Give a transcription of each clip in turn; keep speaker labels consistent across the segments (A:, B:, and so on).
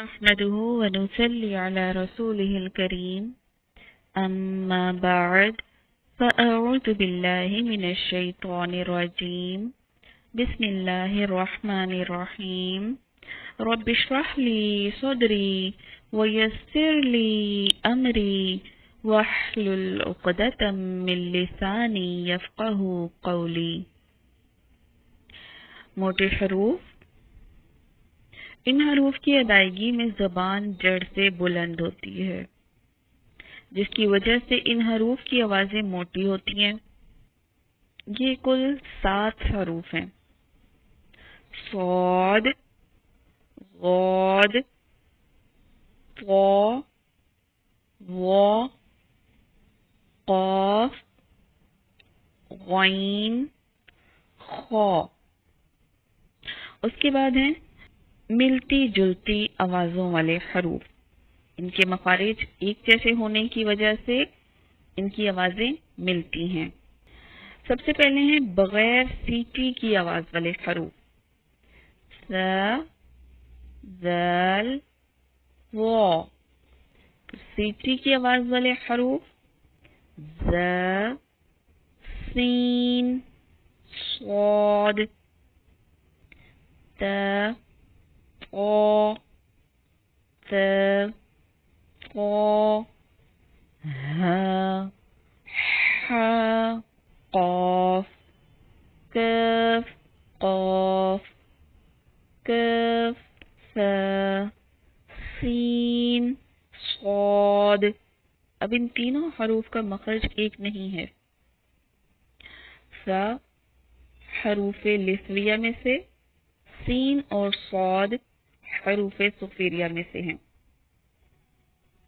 A: نحمده ونصلي على رسوله الكريم أما بعد فأعوذ بالله من الشيطان الرجيم بسم الله الرحمن الرحيم رب اشرح لي صدري ويسر لي أمري واحلل عقدة من لساني يفقه قولي. موٹے حروف. ان حروف کی ادائیگی میں زبان جڑ سے بلند ہوتی ہے، جس کی وجہ سے ان حروف کی آوازیں موٹی ہوتی ہیں. یہ کل 7 حروف ہیں: صاد، غاد، طا، وا، قاف، غین، خا. اس کے بعد ہیں ملتی جلتی آوازوں والے حروف. ان کے مخارج ایک جیسے ہونے کی وجہ سے ان کی آوازیں ملتی ہیں. سب سے پہلے ہیں بغیر سیٹی کی آواز والے حروف: س، ذال، وا. سیٹی کی آواز والے حروف: ز، سین، صاد، ت، طا، ث، قا، ہ، ح، قاف، کاف، قاف، کاف، ث، سین، صاد. اب ان تینوں حروف کا مخرج ایک نہیں ہے. س حروف لثویہ میں سے، سین اور صاد حروف صفیریہ میں سے ہیں،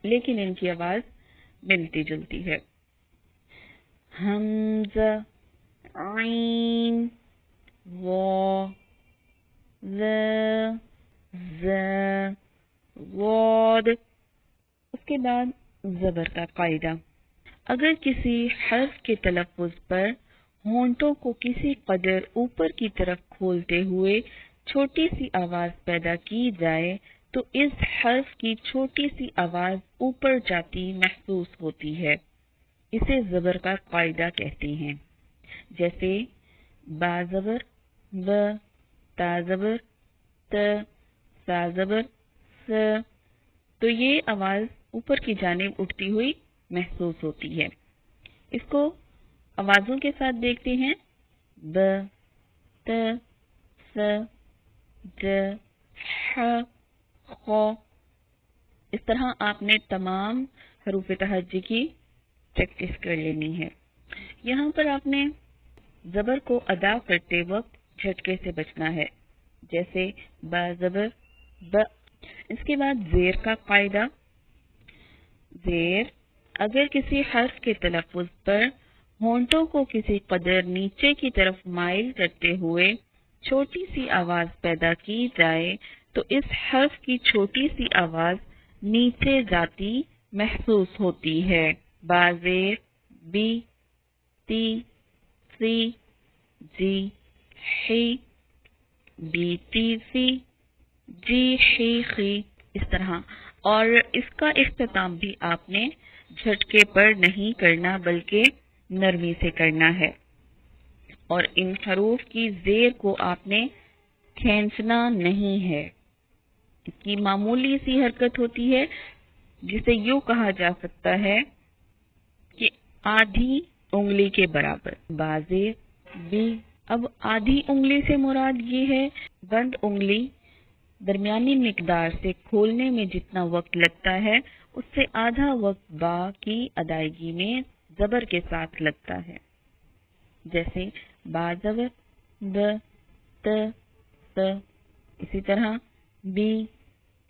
A: لیکن ان کی آواز ملتی جلتی ہے. حمزہ، عین، وا، ذ، ز، غاد. اس کے بعد زبر کا قاعدہ: اگر کسی حرف کے تلفظ پر ہونٹوں کو کسی قدر اوپر کی طرف کھولتے ہوئے چھوٹی سی آواز پیدا کی جائے تو اس حرف کی چھوٹی سی آواز اوپر جاتی محسوس ہوتی ہے. اسے زبر کا قاعدہ کہتے ہیں. جیسے با زبر ب، تا زبر ت، سا زبر س. تو یہ آواز اوپر کی جانب اٹھتی ہوئی محسوس ہوتی ہے. اس کو آوازوں کے ساتھ دیکھتے ہیں: ب، ت، س، ج، ح، خ. اس طرح آپ نے تمام حروف تہجی کی پریکٹس کر لینی ہے. یہاں پر آپ نے زبر کو ادا کرتے وقت جھٹکے سے بچنا ہے. جیسے با زبر ب. اس کے بعد زیر کا قاعدہ: زیر اگر کسی حرف کے تلفظ پر ہونٹوں کو کسی قدر نیچے کی طرف مائل کرتے ہوئے چھوٹی سی آواز پیدا کی جائے تو اس حرف کی چھوٹی سی آواز نیچے جاتی محسوس ہوتی ہے. با زیر بی، تی، سی، جی، حی، بی، تی، سی، جی، حی، خی. اس طرح. اور اس کا اختتام بھی آپ نے جھٹکے پر نہیں کرنا بلکہ نرمی سے کرنا ہے. اور ان حروف کی زیر کو آپ نے کھینچنا نہیں ہے. اس کی معمولی سی حرکت ہوتی ہے جسے یوں کہا جا سکتا ہے کہ آدھی انگلی کے برابر. بازے بی. اب آدھی انگلی سے مراد یہ ہے بند انگلی درمیانی مقدار سے کھولنے میں جتنا وقت لگتا ہے اس سے آدھا وقت با کی ادائیگی میں زبر کے ساتھ لگتا ہے. جیسے با زبر ب، ت، س. اسی طرح بی،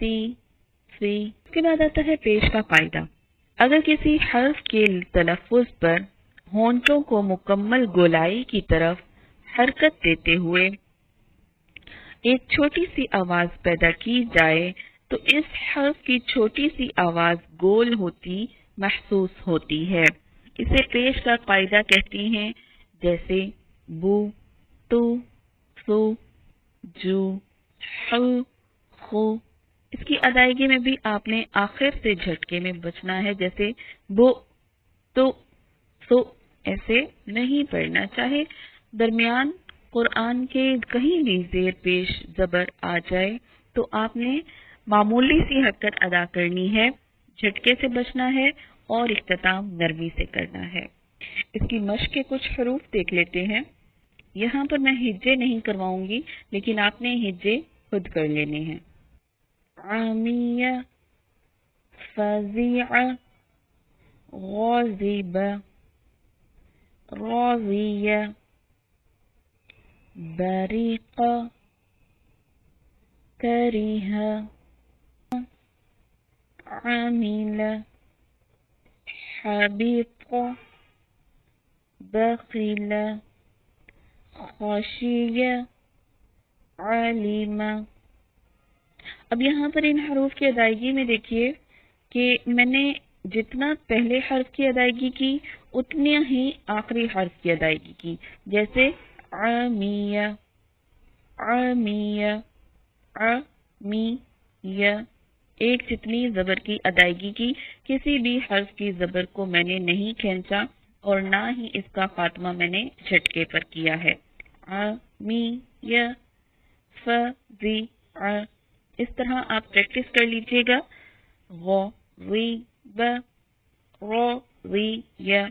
A: تی، سی. اس کے بعد آتا ہے پیش کا قاعدہ: اگر کسی حرف کے تلفظ پر ہونٹوں کو مکمل گولائی کی طرف حرکت دیتے ہوئے ایک چھوٹی سی آواز پیدا کی جائے تو اس حرف کی چھوٹی سی آواز گول ہوتی محسوس ہوتی ہے. اسے پیش کا قاعدہ کہتے ہیں. جیسے بو، تو، سو، جو، حو، خو. اس کی ادائیگی میں بھی آپ نے آخر سے جھٹکے میں بچنا ہے، جیسے بو تو سو ایسے نہیں پڑھنا، چاہے درمیان قرآن کے کہیں بھی زیر پیش زبر آ جائے تو آپ نے معمولی سی حرکت ادا کرنی ہے، جھٹکے سے بچنا ہے اور اختتام نرمی سے کرنا ہے۔ اس کی مشق کے کچھ حروف دیکھ لیتے ہیں۔ یہاں پر میں ہجے نہیں کرواؤں گی، لیکن آپ نے ہجے خود کر لینے ہیں۔ عامیہ، فزیع، غاضب، راضیہ، بریق، کریہ، عامل، حبیط، بخیل، خشیہ، علیم۔ اب یہاں پر ان حروف کی ادائیگی میں دیکھیے کہ میں نے جتنا پہلے حرف کی ادائیگی کی اتنی ہی آخری حرف کی ادائیگی کی، جیسے عامیہ، عامیہ، عامیہ، ایک جتنی زبر کی ادائیگی کی، کسی بھی حرف کی زبر کو میں نے نہیں کھینچا اور نہ ہی اس کا خاتمہ میں نے جھٹکے پر کیا ہے۔ عامیہ، فزیع، اس طرح آپ پریکٹس کر لیجئے گا۔ غریب، راضیہ،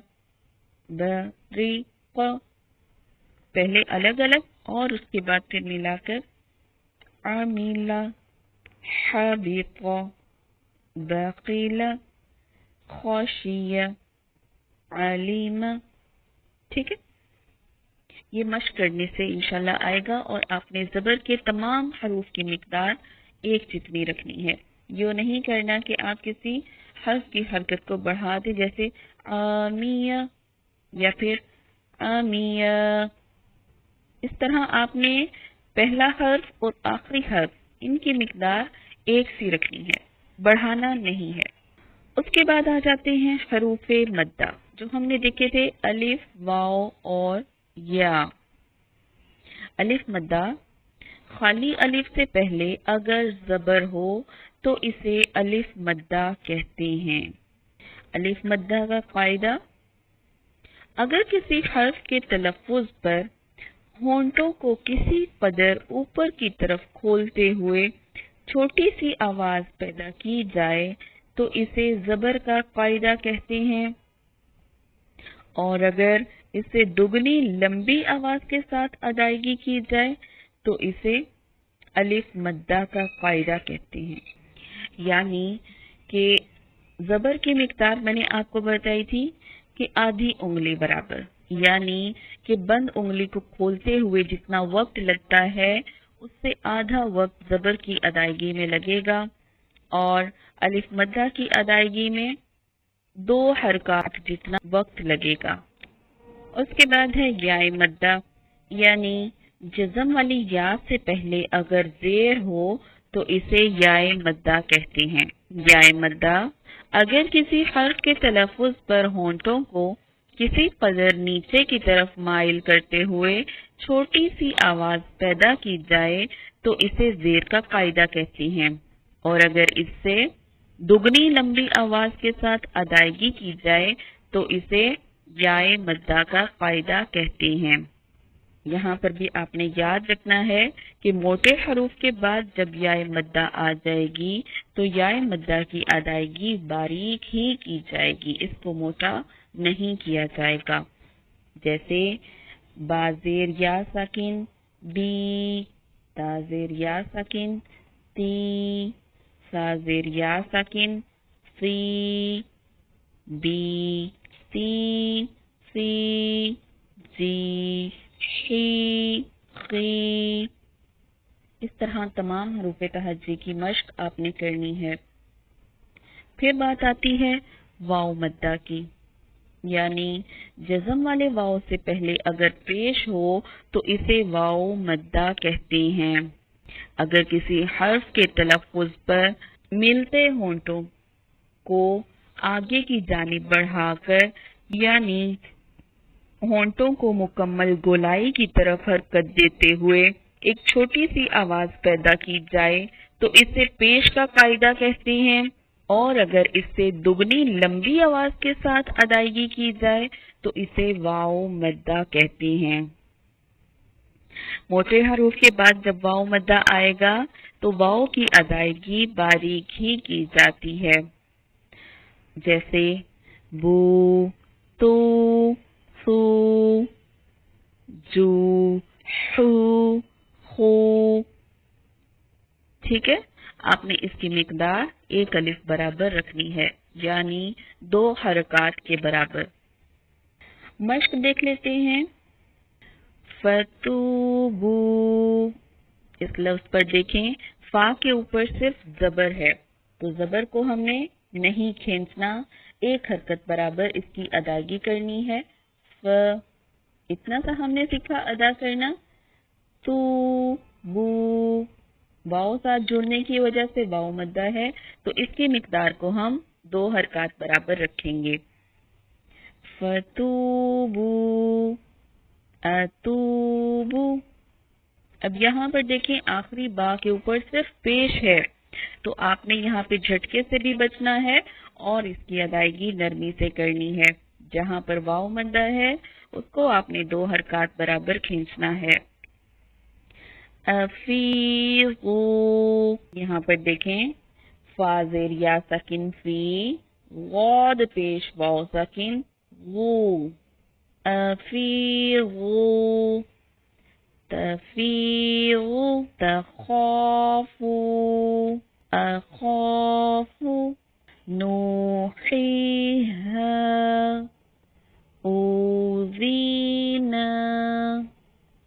A: بریق، پہلے الگ الگ اور اس کے بعد پھر ملا کر عامل، حبیط، بخیل، خشیہ، علیم۔ ٹھیک ہے، یہ مشق کرنے سے انشاءاللہ آئے گا اور آپ نے زبر کے تمام حروف کی مقدار ایک جتنی رکھنی ہے۔ یہ نہیں کرنا کہ آپ کسی حرف کی حرکت کو بڑھا دیں، جیسے آمیہ یا پھر آمیہ۔ اس طرح آپ نے پہلا حرف اور آخری حرف ان کی مقدار ایک سی رکھنی ہے، بڑھانا نہیں ہے۔ اس کے بعد آ جاتے ہیں حروف مدہ، جو ہم نے دیکھے تھے الف، واو اور یا۔ الف مدہ، خالی الف سے پہلے اگر زبر ہو تو اسے الف مدہ کہتے ہیں۔ الف مدہ کا قاعدہ، اگر کسی حرف کے تلفظ پر ہونٹوں کو کسی قدر اوپر کی طرف کھولتے ہوئے چھوٹی سی آواز پیدا کی جائے تو اسے زبر کا قاعدہ کہتے ہیں، اور اگر اسے دگنی لمبی آواز کے ساتھ ادائیگی کی جائے تو اسے الف مدہ کا قاعدہ کہتے ہیں۔ یعنی کہ زبر کی مقدار میں نے آپ کو بتائی تھی کہ آدھی انگلی برابر، یعنی کہ بند انگلی کو کھولتے ہوئے جتنا وقت لگتا ہے اس سے آدھا وقت زبر کی ادائیگی میں لگے گا، اور الف مدہ کی ادائیگی میں 2 حرکات جتنا وقت لگے گا۔ اس کے بعد ہے یا مدہ، یعنی جزم والی یا سے پہلے اگر زیر ہو تو اسے یا مدہ کہتے ہیں۔ یا مدہ، اگر کسی حرف کے تلفظ پر ہونٹوں کو کسی قدر نیچے کی طرف مائل کرتے ہوئے چھوٹی سی آواز پیدا کی جائے تو اسے زیر کا قاعدہ کہتے ہیں، اور اگر اس سے دگنی لمبی آواز کے ساتھ ادائیگی کی جائے تو اسے یا مدہ کا قاعدہ کہتے ہیں۔ یہاں پر بھی آپ نے یاد رکھنا ہے کہ موٹے حروف کے بعد جب یا مدہ آ جائے گی تو یا مدہ کی ادائیگی باریک ہی کی جائے گی، اس کو موٹا نہیں کیا جائے گا۔ جیسے بازیر یا ساکن بی، تازیر یا ساکن تی، سازیر یا ساکن سی، بی، تی، سی، جی، شی، خی۔ اس طرح تمام حروف تہجی کی مشق آپ نے کرنی ہے۔ پھر بات آتی ہے واو مدہ کی، یعنی جزم والے واو سے پہلے اگر پیش ہو تو اسے واو مدہ کہتے ہیں۔ اگر کسی حرف کے تلفظ پر ملتے ہونٹوں کو آگے کی جانب بڑھا کر، یعنی ہونٹوں کو مکمل گولائی کی طرف حرکت دیتے ہوئے ایک چھوٹی سی آواز پیدا کی جائے تو اسے پیش کا قاعدہ کہتے ہیں، اور اگر اس سے دگنی لمبی آواز کے ساتھ ادائیگی کی جائے تو اسے واو مدہ کہتے ہیں۔ موٹے حروف کے بعد جب واو مدہ آئے گا تو واو کی ادائیگی باریک ہی کی جاتی ہے، جیسے بو، تو، سو، جو، حو، خو۔ ٹھیک ہے، آپ نے اس کی مقدار ایک الف برابر رکھنی ہے، یعنی 2 حرکات کے برابر۔ مشق دیکھ لیتے ہیں۔ فتوبو، اس لفظ پر دیکھیں، فا کے اوپر صرف زبر ہے، تو زبر کو ہم نے نہیں کھینچنا، ایک حرکت برابر اس کی ادائیگی کرنی ہے۔ ف، اتنا سا ہم نے سیکھا ادا کرنا۔ تو، بو، واؤ ساتھ جڑنے کی وجہ سے واؤ مدہ ہے، تو اس کی مقدار کو ہم 2 حرکات برابر رکھیں گے۔ فتوبو، اتوبو۔ اب یہاں پر دیکھیں آخری با کے اوپر صرف پیش ہے، تو آپ نے یہاں پہ جھٹکے سے بھی بچنا ہے اور اس کی ادائیگی نرمی سے کرنی ہے۔ جہاں پر واؤ مدہ ہے اس کو آپ نے 2 حرکات برابر کھینچنا ہے۔ افیغو، یہاں پر دیکھیں فا زیر یا ساکن فی، غاد پیش واو ساکن غو۔ افیغو، تفیغو، تخافو، اخافو، نوحیہا، اوذینا۔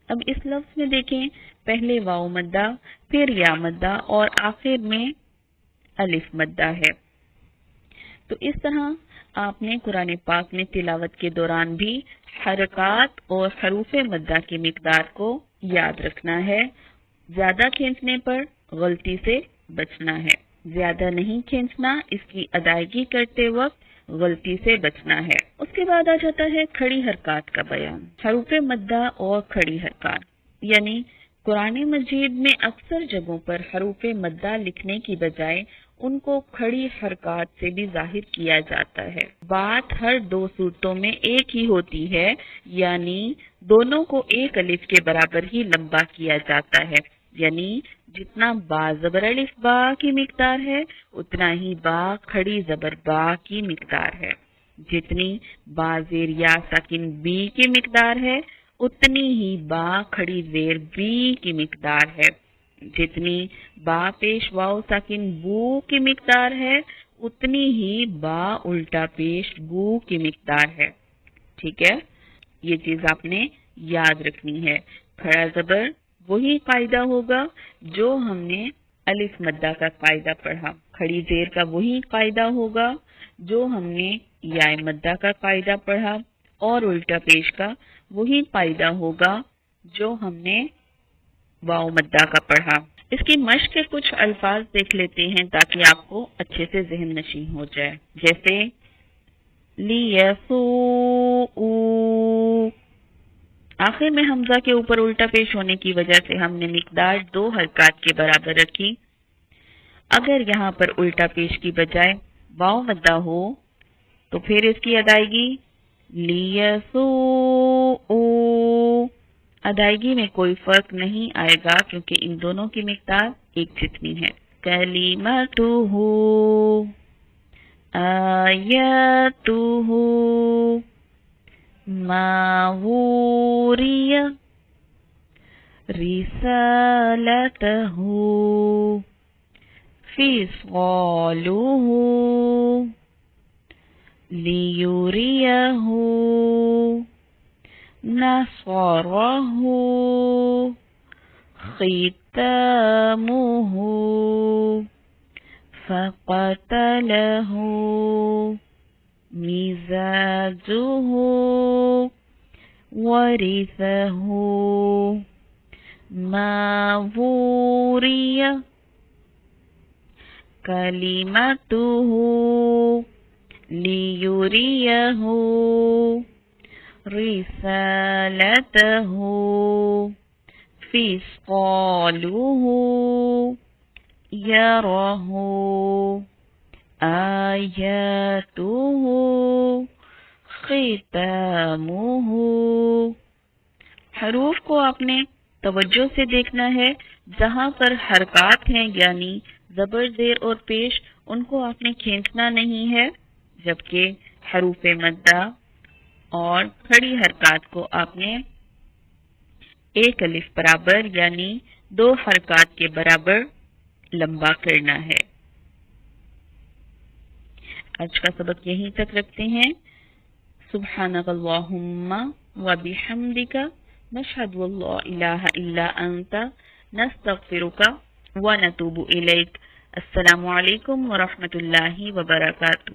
A: اب اس لفظ میں دیکھیں پہلے واو مدہ، پھر یا مدہ اور آخر میں الف مدہ ہے۔ تو اس طرح آپ نے قرآن پاک میں تلاوت کے دوران بھی حرکات اور حروف مدہ کی مقدار کو یاد رکھنا ہے۔ زیادہ کھینچنے پر غلطی سے بچنا ہے، زیادہ نہیں کھینچنا، اس کی ادائیگی کرتے وقت غلطی سے بچنا ہے۔ اس کے بعد آ جاتا ہے کھڑی حرکات کا بیان، حروف مدہ اور کھڑی حرکات، یعنی قرآن مجید میں اکثر جگہوں پر حروف مدہ لکھنے کی بجائے ان کو کھڑی حرکات سے بھی ظاہر کیا جاتا ہے۔ بات ہر 2 صورتوں میں ایک ہی ہوتی ہے، یعنی دونوں کو ایک الف کے برابر ہی لمبا کیا جاتا ہے، یعنی جتنا با زبر الف با کی مقدار ہے اتنا ہی با کھڑی زبر با کی مقدار ہے، جتنی با زیر یا ساکن بی کی مقدار ہے اتنی ہی با کھڑی زیر بی کی مقدار ہے، جتنی با پیش واو ساکن بو کی مقدار ہے اتنی ہی با الٹا پیش بو کی مقدار ہے۔ ٹھیک ہے، یہ چیز آپ نے یاد رکھنی ہے۔ کھڑا زبر وہی قاعدہ ہوگا جو ہم نے الف مدہ کا قاعدہ پڑھا، کھڑی زیر کا وہی قاعدہ ہوگا جو ہم نے یا مدہ کا قاعدہ پڑھا، اور الٹا پیش کا وہی قاعدہ ہوگا جو ہم نے واو مدہ کا پڑھا۔ اس کی مشق کے کچھ الفاظ دیکھ لیتے ہیں تاکہ آپ کو اچھے سے ذہن نشین ہو جائے، جیسے لیسوء، آخر میں حمزہ کے اوپر الٹا پیش ہونے کی وجہ سے ہم نے مقدار 2 حرکات کے برابر رکھی۔ اگر یہاں پر الٹا پیش کی بجائے واو مدہ ہو تو پھر اس کی ادائیگی لیسوء، ادائیگی میں کوئی فرق نہیں آئے گا کیونکہ ان دونوں کی مقدار ایک جتنی ہے۔ کلمتہ، آیاتہ، ما وری، رسالتہ، فصالہ، لیریہ، نصرہ، ختامہ، فقتلہ، مزاجہ، ورثہ، ما وری، کلمتہ، لیریہ، رسالتہ، فصالہ، يره آياته ختامه. حروف کو آپ نے توجہ سے دیکھنا ہے. جہاں پر حرکات ہیں یعنی زبر زیر اور پیش ان کو آپ نے کھینچنا نہیں ہے، جبکہ حروف مدہ اور کھڑی حرکات کو آپ نے ایک الف برابر یعنی 2 حرکات کے برابر لمبا کرنا ہے. آج کا سبق یہیں تک رکھتے ہیں. سبحانک اللہم و بحمدک نشہد ان لا الہ الا انت نستغفرک و نتوب الیک. السلام علیکم ورحمۃ اللہ وبرکاتہ.